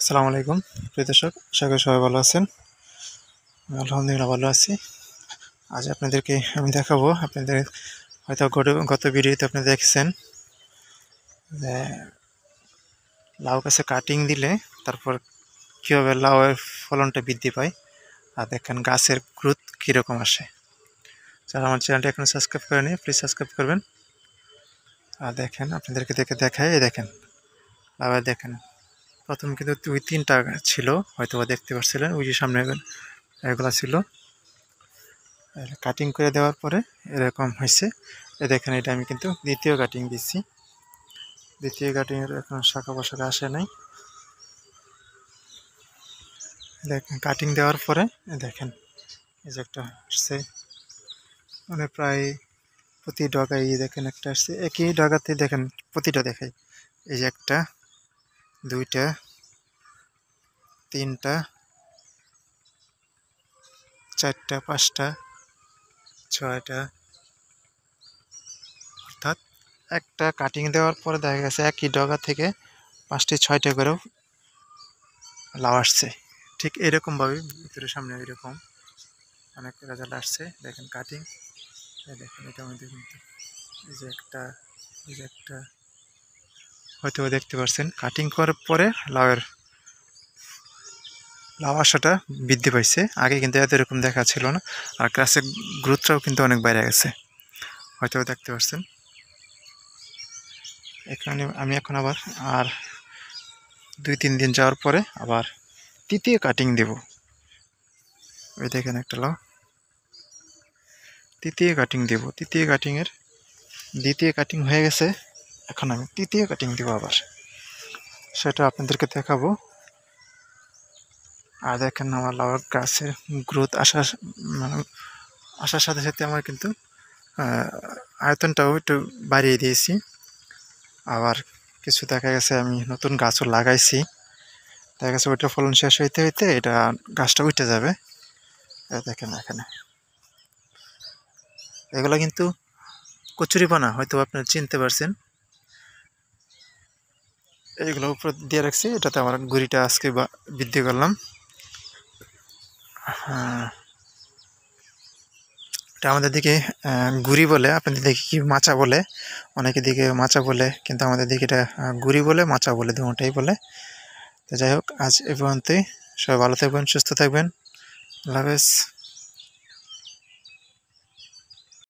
আসসালামু আলাইকুম প্রিয় দর্শক, আশা করি সবাই ভালো আছেন। আমি আলহামদুলিল্লাহ ভালো আছি। আজ আপনাদেরকে আমি দেখাবো, আপনাদের হয়তো গত ভিডিওতে আপনি দেখছেন যে লাউ গাছে কাটিং দিলে তারপর কীভাবে লাউয়ের ফলনটা বৃদ্ধি পায়, আর দেখেন গাছের গ্রোথ কীরকম আসে। যারা আমার চ্যানেলটি এখনো সাবস্ক্রাইব করেনি প্লিজ সাবস্ক্রাইব করবেন। আর দেখেন আপনাদেরকে দেখায়, এই দেখেন লাউয়ের দেখেন প্রথম কিন্তু 2-3টা ছিল, হয়তো দেখতে পাচ্ছিলেন ওই যে সামনে এগুলা ছিল। কাটিং করে দেওয়ার পরে এরকম হয়েছে। দেখেন এটা আমি কিন্তু দ্বিতীয় কাটিং দিচ্ছি। দ্বিতীয় কাটিংয়ের এখন শাখা পোশাখা আসে নাই। দেখেন কাটিং দেওয়ার পরে দেখেন এই যে একটা আসছে, মানে প্রায় প্রতি ডগায় দেখেন একটা আসছে, একই ডগাতে দেখেন প্রতিটা দেখাই। এই যে একটা, দুইটা, তিনটা, চারটা, পাঁচটা, ছয়টা, অর্থাৎ একটা কাটিং দেওয়ার পরে দেখা গেছে একই ডগা থেকে 5টি-6টা করেও লাউ আসছে। ঠিক এরকমভাবে ভিতরে সামনে এরকম অনেক রেজাল্ট আসছে। দেখেন কাটিং, দেখেন এটা মধ্যে কিন্তু এই যে একটা, এই যে একটা, হয়তো দেখতে পাচ্ছেন কাটিং করার পরে লাউ আসাটা বৃদ্ধি পাইছে। আগে কিন্তু এত এরকম দেখা ছিল না, আর গাছের গ্রোথটাও কিন্তু অনেক বাইরে গেছে, হয়তো দেখতে পাচ্ছেন। এখানে আমি এখন আবার 2-3 দিন যাওয়ার পরে আবার তৃতীয় কাটিং দেব। ওই দেখেন একটা লাউ, তৃতীয় কাটিং দেব। তৃতীয় কাটিংয়ের দ্বিতীয় কাটিং হয়ে গেছে, এখন আমি তৃতীয় কাটিং দেব আবার, সেটা আপনাদেরকে দেখাবো। আর দেখেন আমার লাউ গাছের গ্রোথ আসার সাথে সাথে আমার কিন্তু আয়তনটাও একটু বাড়িয়ে দিয়েছি। আবার কিছু দেখা গেছে আমি নতুন গাছও লাগাইছি, দেখা গেছে ওইটা ফলন শেষ হইতে হইতে এটা গাছটা উঠে যাবে। দেখেন এখানে এগুলো কিন্তু কচুরিপানা, হয়তো আপনারা চিনতে পারছেন। এইগুলো উপর দিয়ে রাখছি, এটাতে আমার গুড়িটা আজকে বৃদ্ধি করলাম। এটা আমাদের দিকে গুড়ি বলে, আপনাদের দিকে কি মাচা বলে? অনেকের দিকে মাচা বলে, কিন্তু আমাদের দিকে এটা গুড়ি বলে, মাচা বলে, দুটোটাই বলে। তো যাই হোক, আজ এ পর্যন্তই। সবাই ভালো থাকবেন, সুস্থ থাকবেন। আল্লাহ হাফেজ।